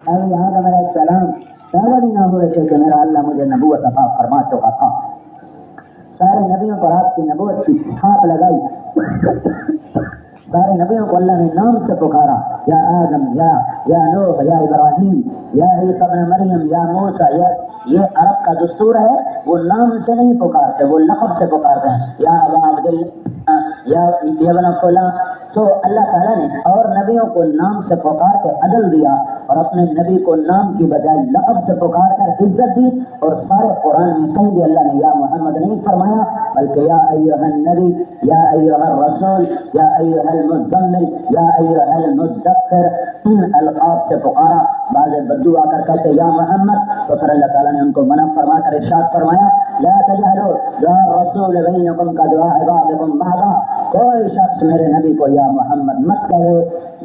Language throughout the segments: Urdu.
ابھی آدم علیہ السلام پیدا بھی نہ ہوئے تھے کہ میرا اللہ مجھے نبوت عطا فرما چکا تھا. سارے نبیوں پر آپ کی نبوت کی چھاپ لگائی. سارے نبیوں کو اللہ نے نام سے پکارا. یا آدم، یا نوح، یا ابراہیم، یا عیسی ابن مریم، یا موسیٰ. یہ عرب کا دستور ہے، وہ نام سے نہیں پکارتے، وہ لقب سے پکارتے ہیں. یا ابا عبداللہ، یا ابن فلاں. تو اللہ تعالیٰ نے اور نبیوں کو نام سے پکار کے عدل دیا، اور اپنے نبی کو نام کی بجائے لقب سے پکار کر عزت دی. اور سارے قرآن میں کہیں بھی اللہ نے یا محمد نہیں فرمایا، بلکہ یا ایھا النبی، یا ایھا الرسول، یا ایھا المزمل، یا ایھا المدثر، ان القاب سے پکارا. بعض بدو آ کر کہتے یا محمد، تو پھر اللہ تعالیٰ نے ان کو منع فرما کر ارشاد فرمایا لا تجہلوا دعاء الرسول بینکم کدعاء بعضکم بعضا. کوئی شخص میرے نبی کو یا محمد مت کہے.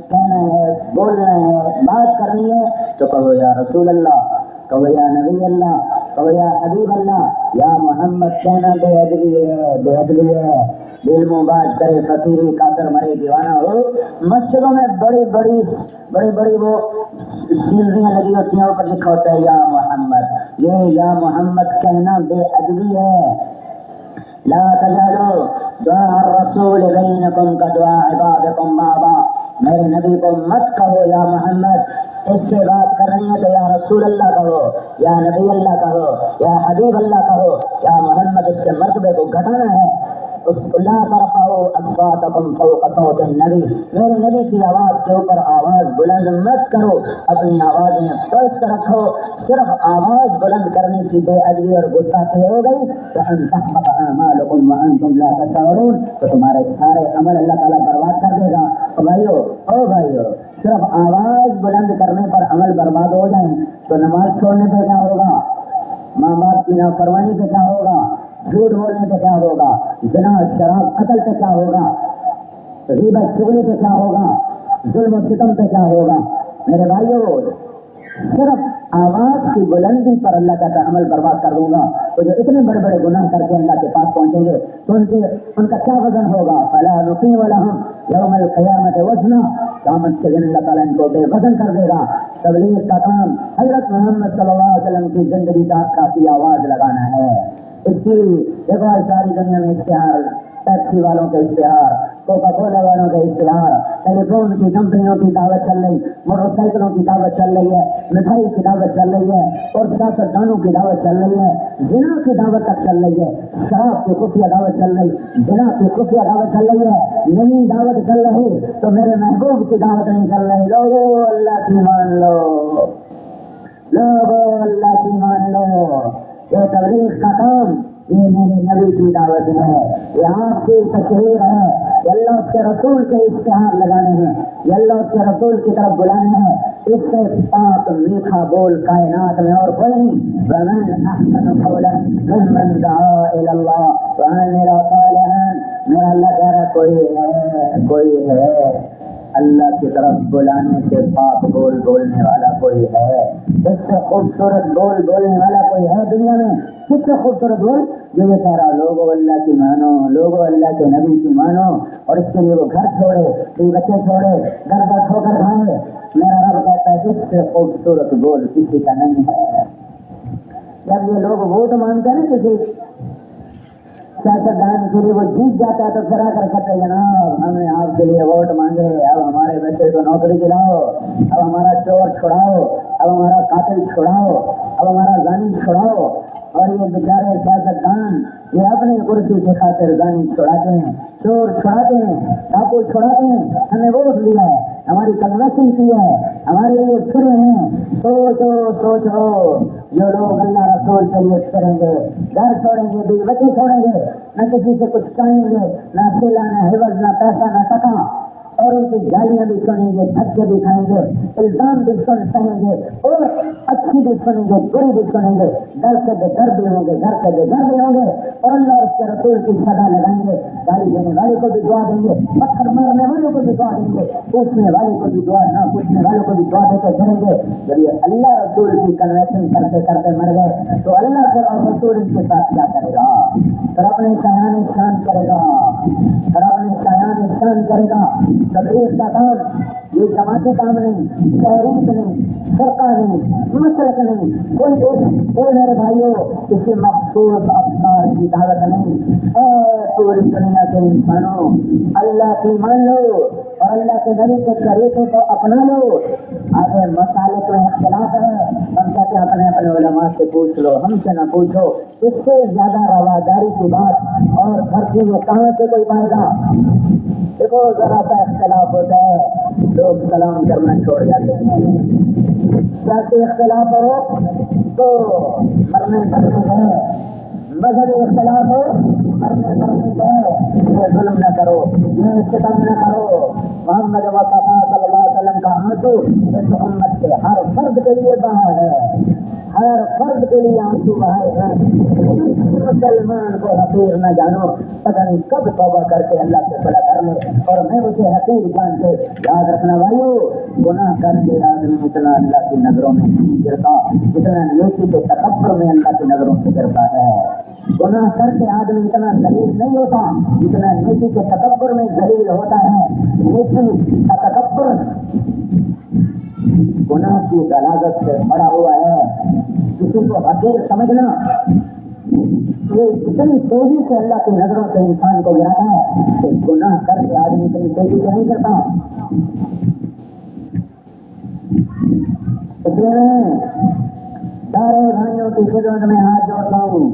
کہنا ہے، بولنا ہے، بات کرنی ہے تو کہو یا رسول اللہ، کہو یا نبی اللہ، کہو یا حبیب اللہ. یا محمد کہنا بے ادبی ہے، بے ادبی ہے. دل منہ باز کرے، فقیری، کافر، مرے، دیوانہ ہو. مسجدوں میں بڑی بڑی وہ سینریاں لگی ہوتی ہیں، اوپر لکھا ہوتا ہے یا محمد. یہ یا محمد کہنا بے ادبی ہے. لا تجعلوا دعاء الرسول بینکم کدعاء بعضکم بعضا. میرے نبی کو مت کہو یا محمد. اس سے بات کرنی ہے تو یا رسول اللہ کہو، یا نبی اللہ کہو، یا حبیب اللہ کہو. یا محمد اس سے مرتبے کو گھٹانا ہے. لا ترفعوا اصواتکم فوق صوت النبی. میرے نبی کی آواز کے اوپر آواز بلند مت کرو، اپنی آوازیں پست رکھو. صرف آواز بلند کرنے کی بے ادبی اور گستاخی ہو گئی تو ان تحبط اعمالکم وانتم لا تشعرون، تو تمہارے سارے عمل اللہ تعالیٰ برباد کر دے گا. بھائیو، صرف آواز بلند کرنے پر عمل برباد ہو جائیں تو نماز چھوڑنے پہ کیا ہوگا، ماں باپ کی نافرمانی پہ کیا ہوگا، جھوٹ بولنے پہ کیا ہوگا، زنا، شراب، قتل پہ کیا ہوگا، غیبت، چغلی پہ کیا ہوگا، ظلم و ستم پہ کیا ہوگا. میرے بھائیو، صرف آواز کی بلندی پر اللہ کا عمل برباد کر دوں گا تو جو اتنے بڑے بڑے گناہ کر کے اللہ کے پاس پہنچیں گے تو ان کا کیا وزن ہوگا. فلا نقیم لهم یوم القیامت وزنا. قیامت کے دن اللہ تعالیٰ ان کو بے وزن کر دے گا. تبلیغ کا کام حضرت محمد صلی اللہ علیہ وسلم کی زندگی کی آواز لگانا ہے. اس کی دیکھو ساری دنیا میں اشتہار، ٹیکسی والوں کے اشتہار، کوکا کولا والوں کے اشتہار، ٹیلی فون کی کمپنیوں کی دعوت چل رہی، موٹر سائیکلوں کی دعوت چل رہی ہے، مٹھائی کی دعوت چل رہی ہے، اور سیاستدانوں کی دعوت چل رہی ہے، زنا کی دعوت تک چل رہی ہے، شراب کی خفیہ دعوت چل رہی، زنا کی خفیہ دعوت چل رہی ہے. نئی دعوت چل رہی تو میرے محبوب کی دعوت نہیں چل رہی. لوگو اللہ کی مان لو، لوگو اللہ کی مان لو. یہ تبلیغ کا کام یہ میرے نبی کی دعوت ہے، یہ آپ کی تشہیر ہے، یہ اللہ کے رسول کے اشتہار لگانے ہیں، یہ اللہ کے رسول کی طرف بلانے ہیں. اس سے پاک میٹھا بول کائنات میں اور کوئی نہیں. ومن احسن قولا ممن دعا الی اللہ وعمل صالحا. میرا اللہ کہہ رہا کوئی ہے اللہ کی طرف بلانے سے پاک بول بولنے والا کوئی ہے. اس سے خوبصورت بول بولنے والا کوئی ہے دنیا میں؟ کس سے خوبصورت بول جو یہ کہہ رہا لوگوں اللہ کی مانو، لوگوں اللہ کے نبی کی مانو، اور اس کے لیے وہ گھر چھوڑے، بچے چھوڑے، گھر پر کھو کر کھائے. میرا رب کہتا ہے اس سے خوبصورت بول کسی کا نہیں ہے. جب یہ لوگ ووٹ مانگتے ہیں نا کسی سیاستدان کے لیے، وہ جیت جاتا ہے تو پھر آ کر کہتے ہیں جناب ہم نے آپ کے لیے ووٹ مانگے، اب ہمارے بچے کو نوکری دلاؤ، اب ہمارا چور چھڑاؤ، اب ہمارا قاتل چھڑاؤ، اب ہمارا زانی چھڑاؤ. اور یہ بیچارے سیاستدان یہ اپنی کرسی کی خاطر زانی چھڑاتے ہیں، چور چھڑاتے ہیں، ڈاکو چھڑاتے ہیں. ہمیں ووٹ دیا ہے، ہماری کنوینشن کی ہے، ہمارے لیے پھرے ہیں. سوچو جو لوگ اللہ رسول کے لیے پھریں گے، گھر چھوڑیں گے، بیوی بچے چھوڑیں گے، نہ کسی سے کچھ چاہیں گے، نہ سلا، نہ حوض، نہ پیسہ، نہ ٹکا، اور ان کی گالیاں بھی سنیں گے، دھکے بھی کھائیں گے، الزام بھی سہیں گے، اور اچھی بھی سنیں گے، بری بھی سنیں گے، ڈر سے بے ڈر بھی ہوں گے، گھر سے بے گھر بھی ہوں گے، اور اللہ اس کے رسول کی سزا لگائیں گے. گالی دینے والے کو بھی دعا دیں گے، پتھر مارنے والوں کو بھی دعا دیں گے، پوچھنے والے کو بھی دعا، نہ پوچھنے والوں کو بھی دعا دے کے چلیں گے. جب یہ اللہ رسول کی کنوینشن کرتے کرتے مر گئے تو اللہ کے رسول ان کے ساتھ کیا کرے گا؟ پھر اپنے شایان شان کرے گا، پھر اپنے شایان شان اعلان کرے گا تبلیغ کا کام یہ جماعتی کام نہیں، تحریک نہیں، فرقہ نہیں، مسلک نہیں، کوئی میرے بھائیوں کسی مخصوص افکار کی دعوت نہیں۔ اے پوری دنیا کے انسانوں، اللہ کی مان لو اور اللہ کے نبی کے طریقے کو اپنا لو۔ آگے مسالک میں اختلاف ہے، ہم کہتے ہیں اپنے علماء سے پوچھ لو، ہم سے نہ پوچھو۔ اس سے زیادہ رواداری کی بات اور دھرتی میں کہاں سے کوئی پائے گا؟ دیکھو ذرا سا اختلاف ہوتا ہے لوگ سلام کرنا چھوڑ جاتے ہیں، سیاسی اختلاف ہو تو مرنے گئے، مذہبی اختلاف ہو مرنے گئے، یہ ظلم نہ کرو، یہ ستم نہ کرو۔ محمد مصطفیٰ صلی اللہ علیہ وسلم کا آنسو اس امت کے ہر فرد کے لیے بہا ہے، ہر فرد کے لیے آنسو بہائے ہیں۔ مسلمان کو حقیر نہ جانو، پتہ نہیں کب توبہ کر کے اللہ سے صلح کر لے اور میں اسے حقیر جان کے یاد رکھنا بھائیو، گناہ کر کے آدمی اتنا اللہ کی نظروں میں نہیں گرتا جتنا نیکی کے تکبر میں اللہ کی نظروں سے گرتا ہے۔ گناہ کر کے آدمی اتنا ذلیل نہیں ہوتا جتنا نیکی کے تکبر میں ذلیل ہوتا ہے۔ نیکی کا تکبر گناہ کی غلاظت سے بڑا ہوا ہے۔ کسی کو حقیر سمجھنا یہ اتنی تیزی سے اللہ کی نظروں سے انسان کو گراتا ہے کہ گناہ کر کے آدمی اتنی تیزی سے نہیں کرتا۔ اس لیے میں سارے بھائیوں کی خدمت میں ہاتھ جوڑتا ہوں،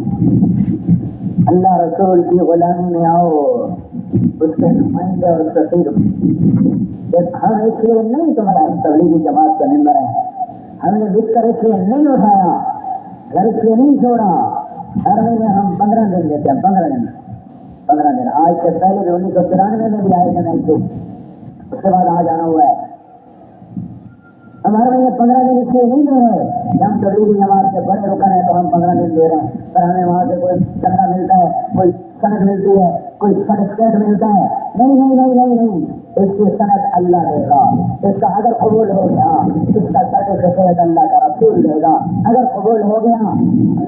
اللہ رسول کی غلامی میں آؤ، اس کے نمائندے اور سفیر۔ ہم اس لیے نہیں تمہارا تبلیغی جماعت کا ممبر ہے، ہم نے بستر اس لیے نہیں اٹھایا، گھر اس لیے نہیں چھوڑا۔ ہر مہینے ہم 15 دن دیتے ہیں، 15 دن۔ آج سے پہلے بھی 1993 میں بھی آئے تھے نہیں تھے، اس کے بعد آج آنا ہوا ہے۔ ہم ہر مہینے 15 دن اس لیے نہیں دے رہے کہ ہم تبلیغی جماعت سے بڑے رکن ہیں تو ہم 15 دن دے رہے ہیں، پر ہمیں وہاں سے کوئی چندہ ملتا ہے، کوئی سند ملتی ہے، کوئی سرٹیفکیٹ ملتا ہے۔ نہیں، اس کی سند اللہ دے گا، اس کا اگر قبول ہو گیا اس کا سرٹیفکیٹ اللہ کا رسول دے گا۔ اگر قبول ہو گیا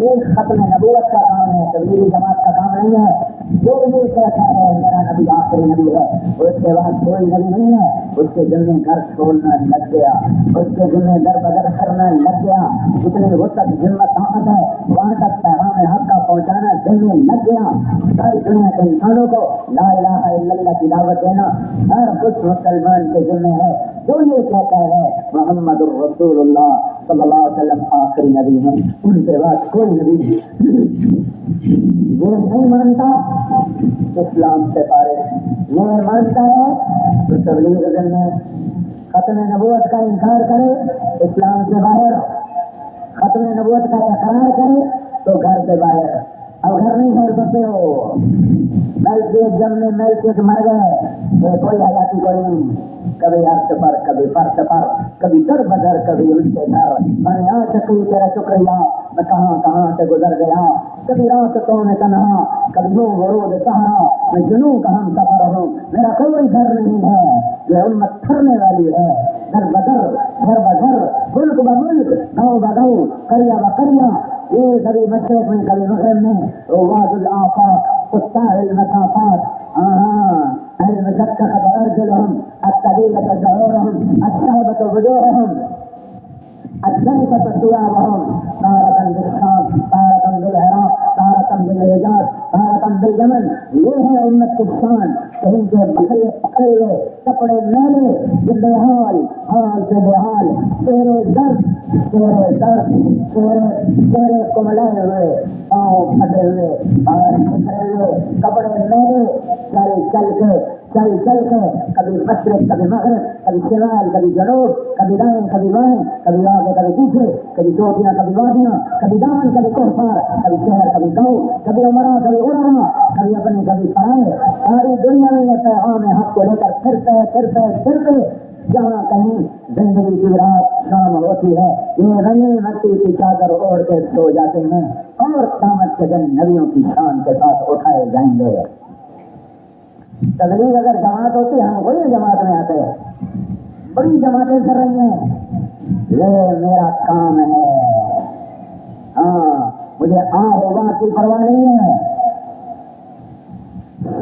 یہ ختم نبوت کا کام ہے، تبلیغی جماعت کا کام نہیں ہے۔ جو یہ کہتا ہے میرا نبی آخری نبی ہے، اس کے بعد کوئی نبی نہیں ہے، اس کے ذمہ گھر چھوڑنا لگ گیا، اس کے ذمہ در بدر کرنا لگ گیا، جتنی وسعت ہمت طاقت ہے وہاں تک پیغام حق کا پہنچانا ذمہ لگ گیا۔ ساری دنیا کے انسانوں کو لا الہ الا اللہ کی دعوت دینا ہر اس مسلمان کے ذمہ ہے جو یہ کہتا ہے محمد الرسول اللہ صلی اللہ علیہ وسلم آخری نبی ہیں، ان کے بعد کوئی نبی نہیں۔ یہ نہیں مانتا اسلام سے فارغ، یہ مانتا ہے تو تبلیغ میں ختم نبوت کا انکار کرے اسلام سے باہر، ختم نبوت کا اقرار کرے تو گھر سے باہر۔ اب گھر نہیں چھوڑ سکتے ہو، ملکیت جب میں ملکیت مر گئے کوئی حیاتی کوئی نہیں، کبھی عرص پر کبھی فرش پر، کبھی در بدر کبھی ان کے گھر۔ میں یہاں شکری تیرا شکریہ میں کہاں سے گزر گیا، کبھی رات تو میں تنہا کبھی ہوں ورود سہارا، میں جنوں کا ہم سفر ہوں، میرا کوئی گھر نہیں ہے، یہ امت پھرنے والی ہے، در بدر گھر بگھر، ملک بملک، گاؤں بگاؤں، قریہ بقریہ، یہ کبھی مشرق میں کبھی مغرب میں، رواد الآفاق قطاع المسافات، المشقة أرجلهم، الطويلة شعورهم، الشهبة وجوههم، الدنسة ثيابهم، تارة بالشام، تارة بالعراق، تارة بالحجاز، تارة باليمن۔ یہ ہے امت کی شان کہ ان کے بکرے پکڑے ہوئے کپڑے میلے، جلد حال حال سے بحال، چہرے کملائے ہوئے، پاؤں پھٹے ہوئے اور پھٹے ہوئے، کپڑے میلے، چل کے کبھی مشرق کبھی مغرب، کبھی شمال کبھی جنوب، کبھی دائیں کبھی بائیں، کبھی آگے کبھی پیچھے، کبھی چوٹیاں کبھی وادیاں، کبھی دامن کبھی کوثر، کبھی شہر کبھی گاؤں، کبھی عمرہ کبھی علماء، کبھی اپنے کبھی پرائے۔ ساری دنیا میں یہ پیغام حق کو لے کر پھرتے جہاں کہیں زندگی کی رات شام ہوتی ہے یہ رنگی مٹی کی چادر اوڑھ کے سو جاتے ہیں اور قیامت کے دن نبیوں کی شان کے ساتھ اٹھائے جائیں گے۔ تبلیغ اگر جماعت ہوتی ہم وہی جماعت میں آتے، بڑی جماعتیں کر رہی ہیں، یہ میرا کام ہے، مجھے ہوگا کی پرواہ نہیں ہے،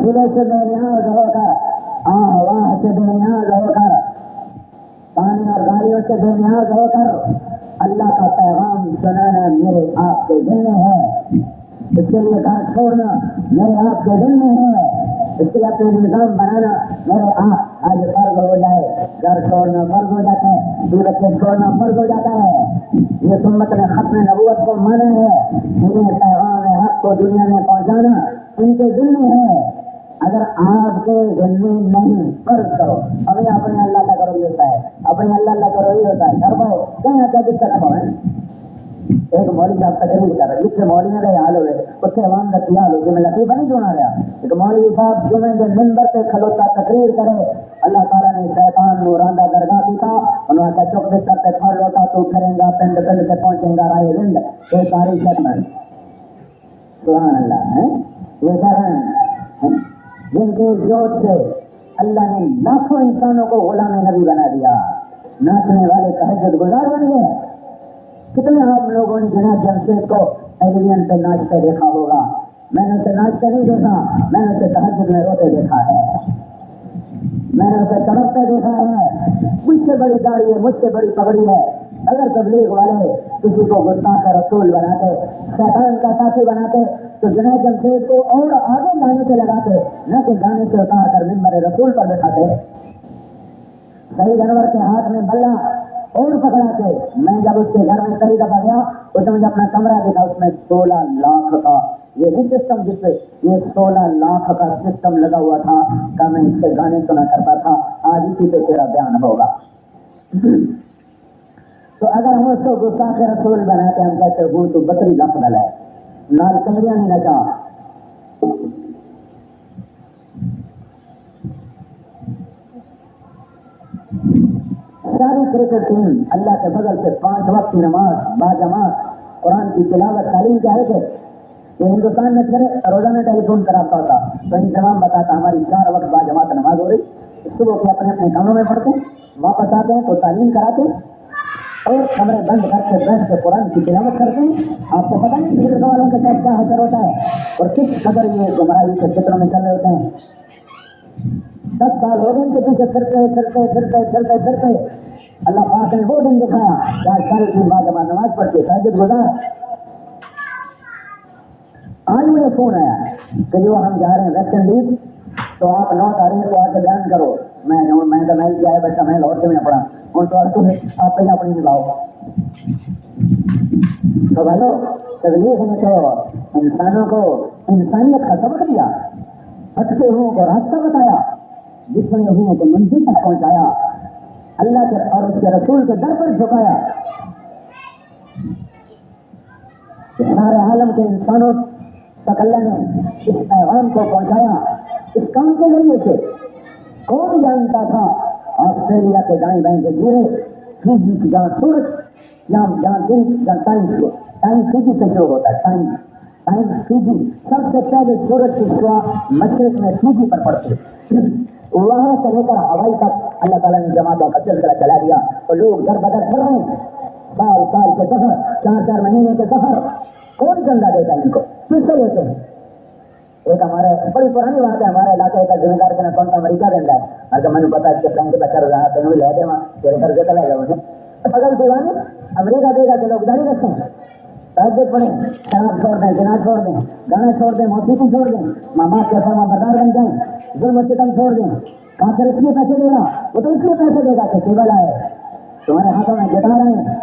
صبح سے میں نیاز ہو کر آواز سے بے نیاز ہو کر، پانی اور گاڑیوں سے بے نیاز ہو کر اللہ کا پیغام سنانا میرے آپ کے دل میں ہے۔ اس کے لیے گھر چھوڑنا میرے آپ کے دل میں ہے۔ اس کے لیے اپنے نظام بنانا میرے آپ آج فرض ہو جائے۔ گھر چھوڑنا فرض ہو جاتا ہے، بیوی بچے چھوڑنا فرض ہو جاتا ہے۔ یہ سنت نے ختم نبوت کو مانا ہے، انہیں پیغام حق کو دنیا میں پہنچانا ان کے دل میں ہے۔ اگر آپ کے دل میں نہیں، فرض کرو ابھی اپنے اللہ کرو یہ ہوتا ہے، اپنے اللہ کرو یہ ہوتا ہے، گھر پاؤ کہیں آتا ہے دقت پاؤ ہے۔ ایک مولوی صاحب تقریر کر رہے، جس سے مولوی نے حال ہوئے اس سے عوام کا حال ہو، میں لطیفہ نہیں سنا رہا۔ ایک مولوی صاحب جمعے کے منبر پہ کھلوتا تقریر کرے، اللہ تعالیٰ نے شیطان کو راندہ درگاہ دیتا، انہوں نے چک دے سب پہ پھڑ لوٹا تو پھریں گا پنڈ پنڈ سے پہنچیں گا رائے رند، یہ ساری شرمن سبحان اللہ ہے۔ یہ شرمن جن کے جوت سے اللہ نے لاکھوں انسانوں کو غلام نبی بنا دیا، ناچنے والے تہجد گزار بن گئے۔ کتنے آپ لوگوں نے جناب جمشید کو ٹیلی ویژن پہ ناچتے دیکھا ہوگا؟ میں نے اسے ناچتے نہیں دیکھا، میں نے اسے تہجد میں روتے دیکھا ہے، میں نے اسے تڑپتے دیکھا ہے۔ مجھ سے بڑی داڑھی ہے، مجھ سے بڑی پگڑی ہے، اگر تبلیغ والے کسی کو گستاخ رسول بناتے، شیطان کا ساتھی بناتے تو جناب جمشید کو اور آگے گانے سے لگاتے، نہ کہ گانے سے اتار کر ممبر رسول پر بٹھاتے۔ شہید انور کے ہاتھ میں بلہ اور پکڑاتے۔ میں جب اس کے گھر میں کئی دفعہ گیا، اس نے مجھے اپنا کمرہ دیکھا، اس میں 16 لاکھ کا یہ نہیں سسٹم، جس پہ یہ 16 لاکھ کا سسٹم لگا ہوا تھا کہ میں اس سے گانے سنا کرتا تھا، آج اسی پہ تیرا بیان ہوگا۔ تو اگر ہم اس کو گستاخ رسول بناتے، ہم کہتے وہ تو بکری لفظ ہے، نال کنجریاں نہیں نچا۔ ساری کرکٹ ٹیم اللہ کے فضل سے 5 وقت کی نماز باجماعت قرآن کی تلاوت تعلیم چاہے تھے کہ ہندوستان میں پھر روزانہ ٹیلی فون کراتا ہوتا تو انتظام بتاتا ہماری 4 وقت باجماعت نماز ہو رہی، صبح کے اپنے اپنے کاموں میں پڑھتے واپس آتے ہیں تو تعلیم کراتے اور کمرے بند کر کے بیٹھ کے قرآن کی تلاوت کرتے ہیں۔ آپ کو پتہ نہیں کرکٹ والوں کے ساتھ کیا حشر ہوتا ہے اور کس قدر یہ گمراہی کے فکروں میں چل رہے ہوتے ہیں۔ 10 سال ہو گئے ان کے پیچھے پھرتے اللہ پاک نے وہ دن دکھایا کہ آج سارے دن بعد جماعت نماز پڑھتے تہجد گزار۔ آج مجھے فون آیا کہ جو ہم جا رہے ہیں ویسٹ انڈیز تو آپ 9 تاریخ کو آ کے بیان کرو۔ میں تو میل کیا ہے بیٹھا، میں لاہور سے میں پڑھا ان تو آپ پہلے اپنی نبھاؤ۔ تو بھائیو تبلیغ نے تو انسانوں کو انسانیت کا سبق دیا، بھٹکے ہوئوں کو راستہ بتایا، بچھڑے ہوئوں کو منزل تک پہنچایا، اللہ کے اور اس کے رسول کے در پر جھکایا۔ سارے عالم کے انسانوں تک اللہ نے اس پیغام کو پہنچایا۔ اس کام کے ذریعے سے کون جانتا تھا آسٹریلیا کے دائیں بائیں جزیرے، فیجی کی جہاں سورج جہاں دن جہاں ٹائم فیجی سے شروع ہوتا ہے، ٹائم فیجی سب سے پہلے سورج کی شعاع مشرق میں فیجی پر پڑتی، وہاں سے لے کر ہوائی تک اللہ تعالیٰ نے جماعتوں کا سلسلہ چلا دیا اور لوگ در بدر پڑھ رہے ہیں، سال کے سفر، 4 مہینے کے سفر۔ کون چندہ دیتا ہے ان کو؟ کس سے لیتے ہیں؟ ایک ہمارے بڑی پرانی بات ہے، ہمارے علاقے کا ذمہ دار کا کون سا امریکہ دیتا ہے، اگر میں نے پتا ہے کہ فرینڈ کے بچہ رہا تینوں بھی لے دے وہاں تیرے کر کے چلا گیا انہیں اگر دیوانے امریکہ دے گا کہ لوگ داری رکھیں، تہجد پڑھیں، شراب چھوڑ دیں، زنا چھوڑ دیں، گانا چھوڑ دیں، موسیقی چھوڑ دیں، ماں باپ کے فرما بردار بن جائیں، ظلم و ستم چھوڑ دیں۔ کافر اس لیے پیسے دے گا، وہ تو اس لیے پیسے دے گا کہ کیبل آئے، تمہارے ہاتھوں میں گٹار آئے،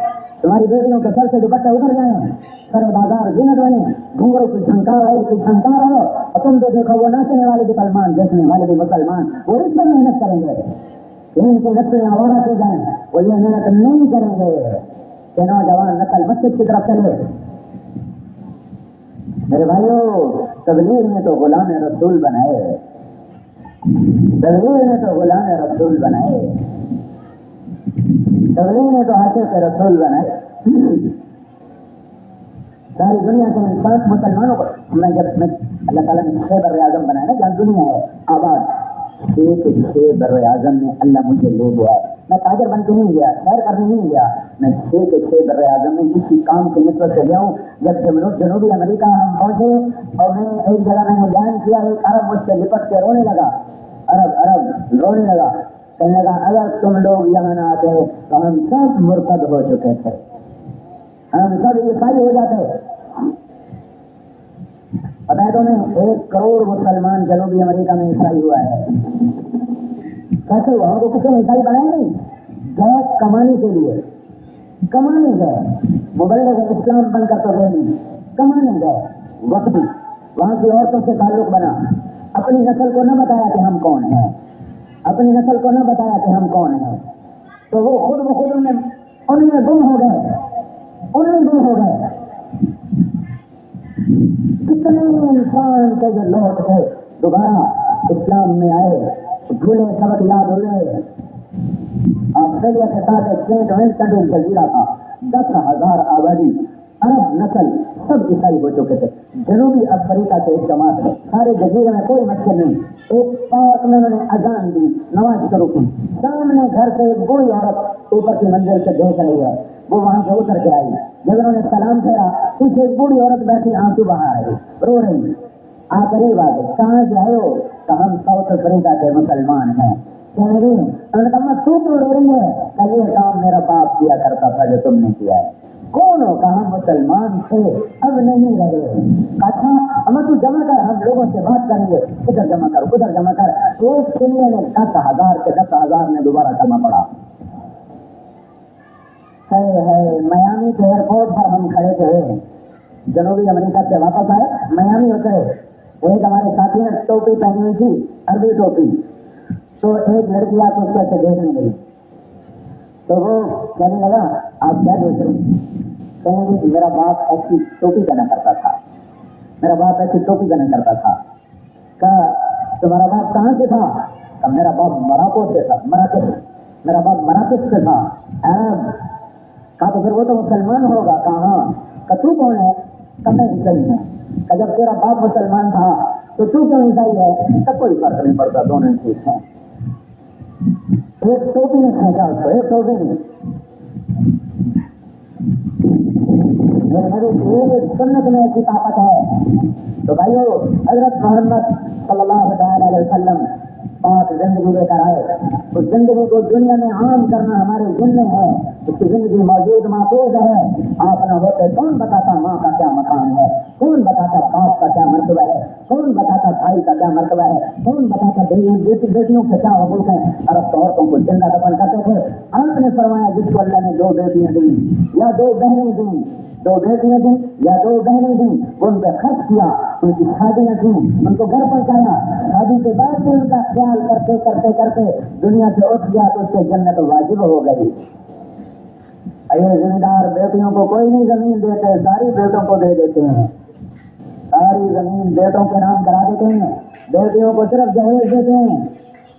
تمہاری بیٹیوں کے سر سے دوپٹے اتر جائیں، سر بازار زینت بنے، گھنگروں کی جھنکار ہو اور تم تو دیکھو وہ ناچنے والے بھی سلمان، دیکھنے والے بھی مسلمان، وہ اس پر محنت کریں گے، ان کی نسلیں عورا کی جائیں، وہ یہ محنت نہیں کریں گے کہ نوجوان نسل مسجد کی طرف چلے۔ میرے بھائیو تبلیغ نے تو غلام رسول بنائے، تبلیغ نے تو غلام رسول بنائے، تبلیغ نے تو عاشق رسول بنائے۔ ساری دنیا کے انسان مسلمانوں کو جب اللہ تعالیٰ نے 6 بر اعظم بنایا نا، جہاں دنیا ہے آباد، 6 بر اعظم میں اللہ مجھے لے گیا ہے۔ میں تاجر بن کے نہیں گیا، سیر کرنے نہیں گیا، میں 6 بر اعظم میں کسی کام کی نسبت سے گیا ہوں۔ جب جنوبی امریکہ ہم پہنچے اور میں ایک جگہ میں نے بیان کیا، ایک عرب مجھ سے لپٹ کے رونے لگا ارب رونے لگا، کہنے لگا اگر تم لوگ یہاں نہ آتے تو ہم سب مرتد ہو چکے تھے، ہم سب عیسائی ہو جاتے۔ پتا ہے تمہیں 1 کروڑ مسلمان جنوبی امریکہ میں عیسائی ہوا ہے۔ کیسے ہوا؟ ان کو کسی نے عیسائی بنایا نہیں، گئے کمانے کے لیے، کمانے گئے، مبلغ اسلام بن کر تو گئے نہیں، کمانے گئے، وقت وہاں کی عورتوں سے تعلق بنا، اپنی نسل کو نہ بتایا کہ ہم کون ہیں، اپنی نسل کو نہ بتایا کہ ہم کون ہیں، تو وہ خود بخود ان میں گم ہو گئے، ان میں گم ہو گئے۔ کتنے انسان کے جو لوٹ کے دوبارہ اسلام میں آئے، بھولے سبق یاد ہوئے۔ آسٹریلیا کے ساتھ ایک سینٹ ونسٹن ایک جزیرہ تھا، 10,000 آبادی، عرب نسل، سب عیسائی ہو چکے تھے۔ جنوبی افریقہ کے ایک جماعت ہے، سارے جزیرے میں کوئی مسجد نہیں، ایک پارک میں انہوں نے اذان دی، نماز شروع کی، سامنے گھر سے ایک بوڑھی عورت اوپر کی منزل سے دیکھ رہی ہے، وہ وہاں سے اتر کے آئی، جب انہوں نے سلام پھیرا پیچھے ایک بوڑھی عورت بیٹھی آنسو بہا رہی، رو رہی، قریب آ گئے، کہاں جائے ہو؟ کہ ہم ساؤتھ افریقہ کے مسلمان ہیں۔ کہنے لگے، انہوں نے کہا تو کیوں رو رہی ہے؟ کہ یہ کام میرا باپ کیا کرتا تھا جو تم نے کیا ہے۔ کون ہو؟ کہا مسلمان تھے اب نہیں رہے۔ اچھا ہم تو جمع کر، ہم لوگوں سے بات کریں گے، ادھر جمع کر ادھر جمع کر۔ ایک سلے میں 10,000 کے 10,000 میں دوبارہ جمع پڑا۔ میامی کے ایئرپورٹ پر ہم کھڑے تھے، جنوبی امریکہ سے واپس آئے، میامی اترے، ایک ہمارے ساتھی نے ٹوپی پہنی ہوئی تھی، عربی ٹوپی، تو ایک لڑکی آپ اس کو دیکھنے لگی، تو وہ کہنے لگا آپ کیا دیکھ رہے ہیں؟ کہنے لگی میرا باپ ایسی ٹوپی پہنا کرتا تھا، میرا باپ ایسی ٹوپی پہنا کرتا تھا۔ کہا تمہارا باپ کہاں سے تھا؟ کہ میرا باپ مراکو سے تھا، میرا باپ مراکش سے تھا، عرب۔ کہا تو پھر وہ تو مسلمان ہوگا۔ کہاں؟ کہ تو کون ہے؟ کہ میں عیسائی ہوں۔ کہ جب تیرا باپ مسلمان تھا تو تو کیوں عیسائی ہے؟ کہ کوئی فرق نہیں پڑتا، دونوں ٹھیک ہیں۔ ایک ٹوپی نے کھینچا اس کو، ایک ٹوپی نے۔ میرے سنت میں ایسی طاقت ہے تو بھائیو، حضرت محمد صلی اللہ علیہ وسلم پاک زندگی لے کر آئے، اس زندگی کو دنیا میں عام کرنا ہمارے ذمہ ہے، اس کی زندگی موجود محفوظ ہے۔ آپ نہ ہوتے کون بتاتا ماں کا کیا مقام ہے، کون بتاتا باپ کا کیا مرتبہ ہے، کون بتاتا بھائی کا کیا مرتبہ ہے، کون بتاتا بیٹیوں کے کیا حقوق ہیں۔ عرب تو عورتوں کو زندہ دفن کرتے تھے، آپ نے فرمایا جس کو اللہ نے 2 بیٹیاں دی یا 2 بہنیں دی، 2 بیٹیاں دی یا 2 بہنیں دی، ان پہ خرچ کیا، ان کی شادیاں کی، ان کو گھر پہنچایا، شادی کے بعد بھی ان کا خیال کرتے کرتے کرتے دنیا سے اٹھ گیا تو اس سے جنت واجب ہو گئی۔ یہ زمیندار بیٹیوں کو کوئی نہیں زمین دیتے، ساری بیٹوں کو دے دیتے ہیں، ساری زمین بیٹوں کے نام کرا دیتے ہیں، بیٹیوں کو صرف جہیز دیتے ہیں۔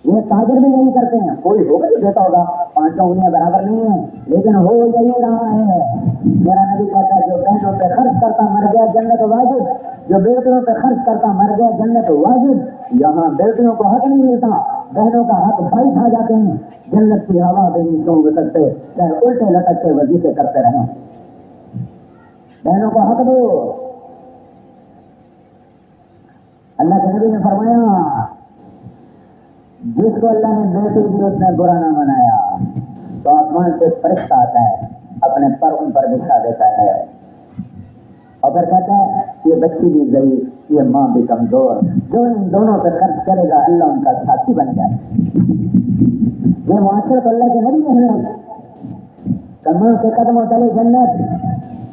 یہ تاجر بھی نہیں کرتے ہیں، کوئی ہوگا جو دیتا ہوگا، 5 انگلیاں برابر نہیں ہیں، لیکن ہو یہی رہا ہے۔ میرا نبی کہتا ہے جو بہنوں پہ خرچ کرتا مر گیا جنت واجب، جو بیٹیوں پہ خرچ کرتا مر گیا جنت واجب۔ یہاں بیٹیوں کو حق نہیں ملتا، بہنوں کا حق بھائی کھا جاتے ہیں، جنت کی ہوا بھی نہیں سونگ سکتے، چاہے الٹے لٹک کے وظیفے کرتے رہیں۔ بہنوں کو حق دو۔ اللہ کے نبی نے فرمایا جس کو اللہ نے بیٹی دی اس نے برا نہ منایا، تو آسمان سے فرشتہ آتا ہے، اپنے پر ان پر بچھا دیتا ہے، اور پھر کہتا ہے یہ بچی بھی ضعیف، یہ ماں بھی کمزور، جو ان دونوں پہ خرچ کرے گا اللہ ان کا ساتھی بن جائے۔ یہ معاشرت اللہ کے نبی نے کموں کے قدموں تلے جنت،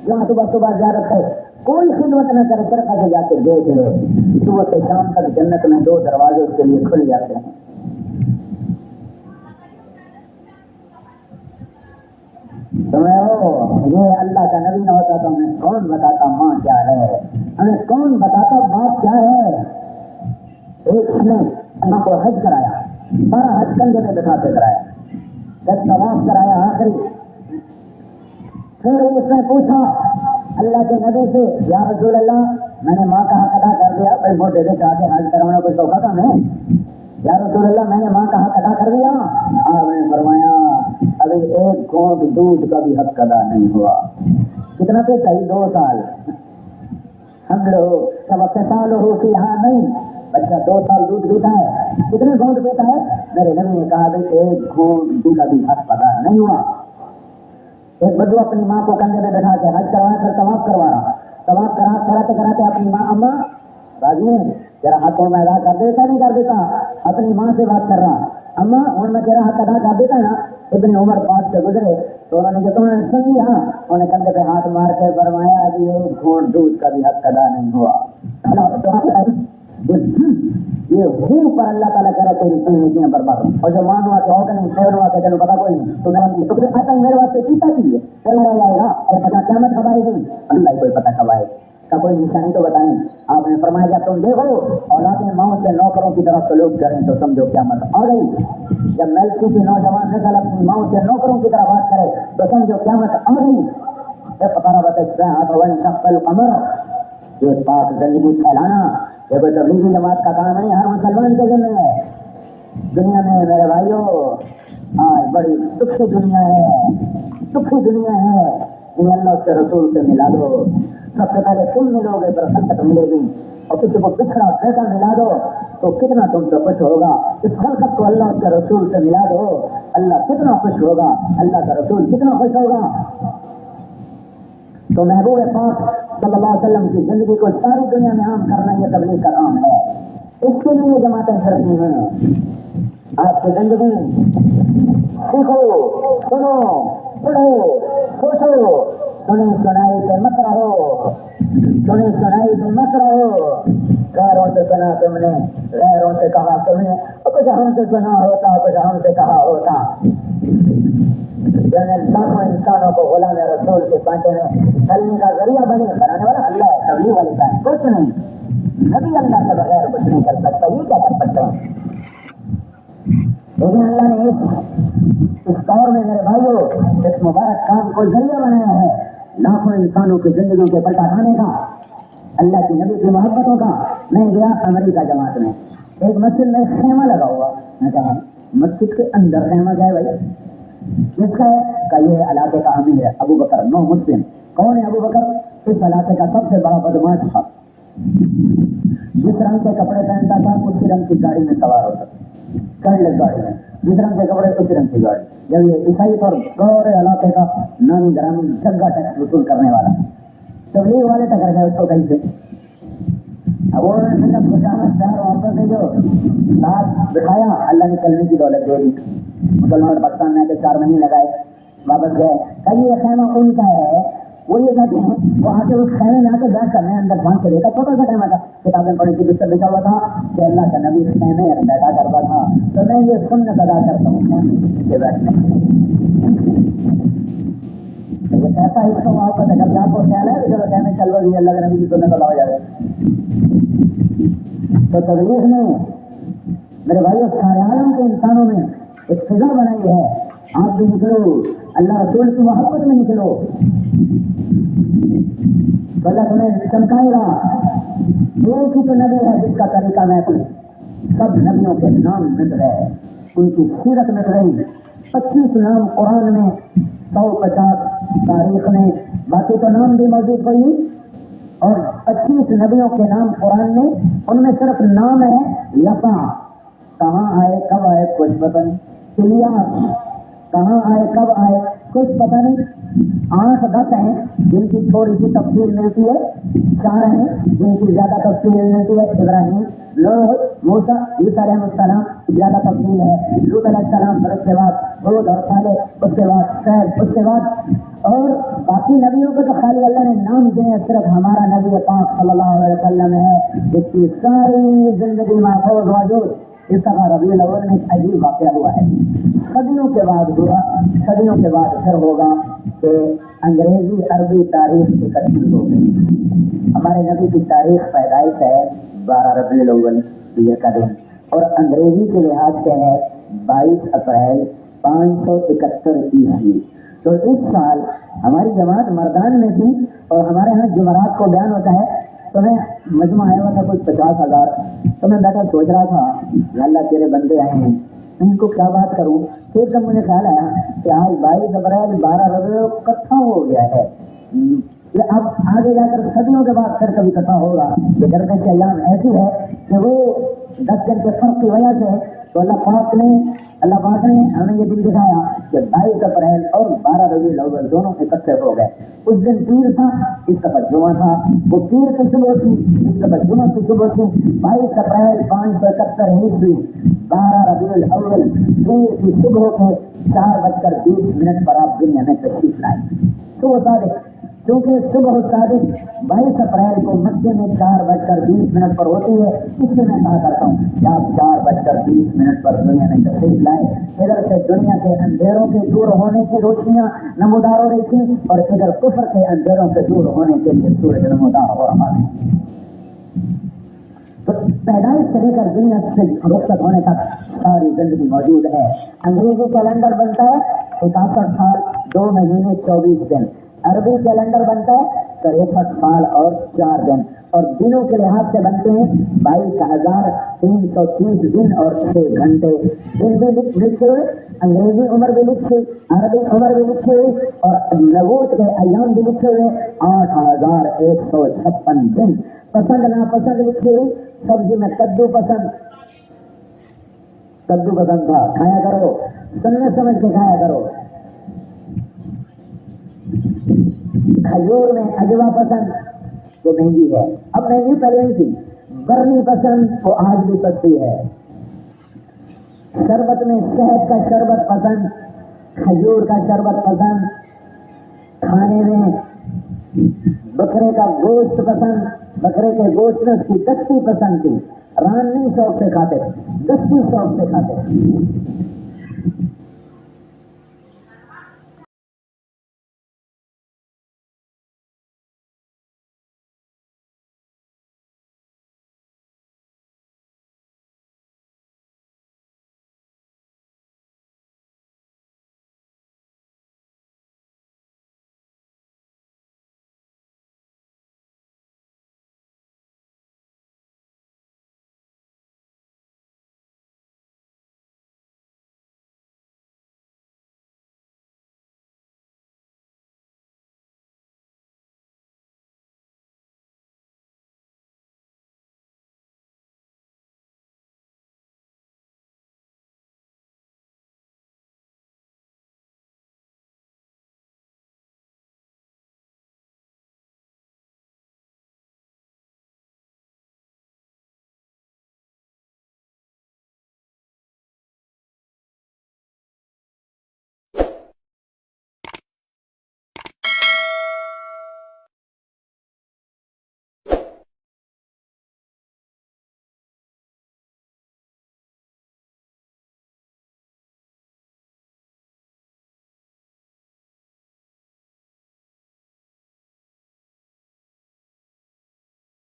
جہاں صبح صبح زیارت ہے، کوئی خدمت نہ کرے، طرف سے جا کے دیکھ لو، صبح سے شام تک جنت میں 2 دروازے اس کے لیے کھل جاتے ہیں۔ یہ اللہ کا نبی نہ ہوتا تو ہمیں کون بتاتا ماں کیا ہے، ہمیں کون بتاتا باپ کیا ہے۔ ایک نے ماں کو حج کرایا، سارا حج کندھے میں بٹھاتے کرایا، جب طواف کرایا آخری، پھر اس نے پوچھا اللہ کے نبی سے یا رسول اللہ میں نے ماں کا حق ادا کر دیا، بھائی موٹے سے چاہتے حج کروانا کوئی سوکھا کام ہے؟ یا رسول اللہ میں نے ماں کا حق ادا کر دیا۔ آپ نے فرمایا ابھی 1 گھونٹ دودھ کا بھی حق ادا نہیں ہوا۔ کتنا تو صحیح 2 سال ہم لوگ سب سال ہو کہ یہاں نہیں بچہ 2 سال دودھ پیتا ہے، کتنے گھونٹ پیتا ہے؟ میرے نبی نے کہا بھائی 1 گھونٹ دودھ کا بھی حق ادا نہیں ہوا۔ ایک بدو اپنی ماں کو کندھے پہ بٹھا کے حج کروا کر طواف کروا رہا، طواف کراتے کراتے اپنی ماں اماں راضی ہے تیرا حق میں ادا کر دیتا نہیں کر دیتا، اپنی ماں سے بات کر رہا، اماں ہوں میں تیرا حق ادا کر دیتا نا۔ ابن عمر پاس سے گزرے تو انہوں نے جو تمہیں سمجھا انہوں نے کندھے پہ ہاتھ مار کے فرمایا کہ 1 گھونٹ دودھ کا بھی حق ادا نہیں ہوا۔ یہ ہوں پر اللہ تعالیٰ کرے تیری زندگیاں برباد ہو، اور جو مان ہوا کہ ہوگا نہیں شہر ہوا کہ تینوں پتا کوئی نہیں تو میرا آتا میرے واسطے پیتا چاہیے پھر میرا جائے گا اور پتا قیامت کب آئے گی اللہ کوئی پتا کب آئے کا کوئی نشانی تو بتائیں۔ آپ نے فرمایا جب تم دیکھو اور اپنے ماؤں سے نوکروں کی طرف سلوک کریں تو سمجھو قیامت آ گئی۔ جب ملکی کی نوجوان نسل اپنی ماؤں سے نوکروں کی طرف بات کرے تو سمجھو قیامت آ گئی۔ پتا القمر یہ پاک زندگی پھیلانا یہ کوئی تبلیغی جماعت کا کام نہیں، ہر مسلمان کے ذمہ ہے۔ دنیا میں میرے بھائیوں آج بڑی سکھی دنیا ہے، سکھی دنیا ہے، انہیں اللہ کے رسول سے ملا دو، سب سے پہلے تم ملو گے پھر خلقت ملے گی، اور کسی کو پچھڑا پیسہ ملا دو تو کتنا تم سے خوش ہوگا۔ اس خلقت کو اللہ کے رسول سے ملا دو، اللہ کتنا خوش ہوگا، اللہ کا رسول کتنا خوش ہوگا۔ تو محبوب پاک صلی اللہ علیہ وسلم کی زندگی کو ساری دنیا میں عام کرنا یہ تبلیغ کا کام ہے، اس کے لیے جماعتیں کرتی ہیں۔ آپ کی زندگی سیکھو، سنو، پڑھو، سوچو، سنی سنائی پہ مت رہو، سنی سنائی پہ مت رہو۔ غیروں سے سنا تم نے، غیروں سے کہا تم نے، کچھ ہم سے سنا ہوتا کچھ ہم سے کہا ہوتا، لاکھوں انسانوں کو غلام رسول کے پانچے میں چلنے کا ذریعہ بنانے والا اللہ ہے، تبلیغ والے کا کچھ نہیں، نبی اللہ کے بغیر کچھ نہیں کر سکتا، یہ کیا کر سکتے ہیں؟ لیکن اللہ نے اس دور میں میرے بھائیوں اس مبارک کام کو ذریعہ بنایا ہے لاکھوں انسانوں کی زندگیوں کے پلٹا کھانے کا، اللہ کی نبی کی محبتوں کا۔ میں گیا امریکہ جماعت میں، ایک مسجد میں خیمہ لگا ہوا، میں کہا مسجد کے اندر خیمہ کیا ہے بھائی؟ جس کا ہے کہ یہ علاقے کا امیر ہے ابو بکر، نو مسلم۔ کون ہے ابو بکر؟ اس علاقے کا سب سے بڑا بدماش تھا، جس رنگ کے کپڑے پہنتا تھا اسی رنگ کی گاڑی میں سوار ہوتا تھا، کیڈلک گاڑی میں، جس رنگ کے کپڑے اسی رنگ کی گاڑی۔ جب یہ عیسائی پر پورے علاقے کا نامی گرامی جگہ ٹیکس وصول کرنے والا، تبلیغ والے ٹکر گئے اس کو کہیں سے، اب انہوں نے خوشامد شہر واپس سے جو ساتھ بٹھایا، اللہ نے کلمے کی دولت دے دی، مسلمان پاکستان میں آ کے 4 مہینے لگائے، واپس گئے، کہیں یہ خیمہ ان کا ہے، وہ یہ کہتے ہیں وہ آ کے اس خیمے میں آ کے بیٹھ کر میں اندر بھانگ کے دیکھا، چھوٹا سا خیمہ تھا، کتابیں پڑھی تھی، بستر بچھا ہوا تھا کہ اللہ کا نبی خیمے میں بیٹھا کرتا تھا، تو میں یہ سنت ادا کرتا ہوں خیمے کے بیٹھنے۔ یہ ایسا اس کو واپس ہے، جب آپ کو خیال ہے کہ خیمے چل رہی ہے اللہ کے نبی کی سنت ادا ہو جائے۔ تو تبلیغ نے میرے بھائیوں سارے عالم کے انسانوں میں ایک فضا بنائی ہے، آپ بھی نکلو، اللہ رسول کی محبت میں نکلو، اللہ تمہیں چمکائے گا۔ ایک ہی تو نبی ہے جس کا طریقہ محفوظ، سب نبیوں کے نام مٹ گئے، ان کی سیرت مٹ گئی، 25 نام قرآن میں، 150 تاریخ میں، باقی تو نام بھی موجود کوئی نہیں، اور 25 نبیوں کے نام قرآن میں، ان میں صرف نام ہے یسع، کہاں آئے کب آئے کچھ پتہ نہیں، الیاس کہاں آئے کب آئے کچھ پتہ نہیں، 8-10 ہیں جن کی تھوڑی سی تفصیل ملتی ہے، 4 ہیں جن کی زیادہ تفصیل ملتی ہے، ابراہیم، لوح، موسیٰ، عیسیٰ علیہ السلام زیادہ تفصیل ہے، لوط علیہ السلام، پھر اس کے بعد ہود اور صالح، اس کے بعد شعیب، اس کے بعد اور باقی نبیوں کو تو خالی اللہ نے نام دیے، صرف ہمارا نبی پاک صلی اللہ علیہ وسلم ہے جس کی ساری زندگی محفوظ موجود۔ اس طرح ربیع الاول میں ایک عجیب واقعہ ہوا ہے، صدیوں کے بعد ہوا، صدیوں کے بعد پھر ہوگا کہ انگریزی عربی تاریخ اکٹھی ہو گئی۔ ہمارے نبی کی تاریخ پیدائش ہے 12 ربیع الاول کا دن، اور انگریزی کے لحاظ سے ہے 22 اپریل 571 عیسوی۔ تو اس سال ہماری جماعت مردان میں تھی، اور ہمارے ہاں جمعرات کو بیان ہوتا ہے، تو میں مجمع آیا ہوا تھا کچھ 50,000، تو میں بیٹھا سوچ رہا تھا اللہ تیرے بندے آئے ہیں، میں ان کو کیا بات کروں، پھر جب مجھے خیال آیا کہ آج 22 اپریل 12 ربیع اکٹھا ہو گیا ہے، یہ اب آگے آگے جا کر صدیوں کے بعد پھر کبھی کٹھا ہوگا. یہ گردش ایام ایسی ہے کہ وہ 10 دن کے فرق کی وجہ سے تو اللہ پاک نے ہمیں یہ دن دکھایا کہ 22 اپریل اور 12 ربیع الاول دونوں اکٹھے ہو گئے. اس دن پیر تھا, اس دفعہ جمعہ تھا. وہ پیر کی صبح تھی, اس دفعہ جمعہ کی صبح تھی. 22 اپریل 571 عیسوی 12 ربیع الاول پیر کی صبح کے 4:20 پر آپ دنیا میں تشریف لائے. صبح صادق, کیونکہ صبح صادق 22 اپریل کو مکے میں 4:20 پر ہوتی ہے, اس لیے میں کہا کرتا ہوں کہ آپ 4:20 پر دنیا میں تشریف لائے. ادھر سے دنیا کے اندھیروں کے دور ہونے کی روشنیاں نمودار ہو رہی تھی, اور ادھر کفر کے اندھیروں سے دور ہونے کے لیے سورج نمودار ہو رہا ہے. تو پیدائش سے لے کر دنیا سے رخصت ہونے تک ساری زندگی موجود ہے. انگریزی کیلنڈر بنتا ہے 61 سال 2 مہینے 24 دن. عربی کیلنڈر بنتا ہے 63 سال اور 4 دن. اور دنوں کے لحاظ سے بنتے ہیں 22,330 دن اور 6 گھنٹے. دن بھی لکھے ہوئے, انگریزی عمر بھی لکھی, عربی عمر بھی لکھی ہوئی, اور نبوت کے ایام بھی لکھے ہوئے 8,156 دن. پسند ناپسند لکھی ہوئی. سبزی میں کدو پسند تھا, کھایا کرو, سننے سمجھ کے کھایا کرو. کھجور میں اجوا پسند, وہ مہنگی ہے, اب مہنگی پہلے نہیں تھی. برنی پسند, وہ آج بھی سستی ہے. شربت میں شہد کا شربت پسند, کھجور کا شربت پسند. کھانے میں بکرے کا گوشت پسند, بکرے کے گوشت میں اس کی دستی پسند تھی. ران نہیں شوق سے کھاتے, دستی شوق سے کھاتے.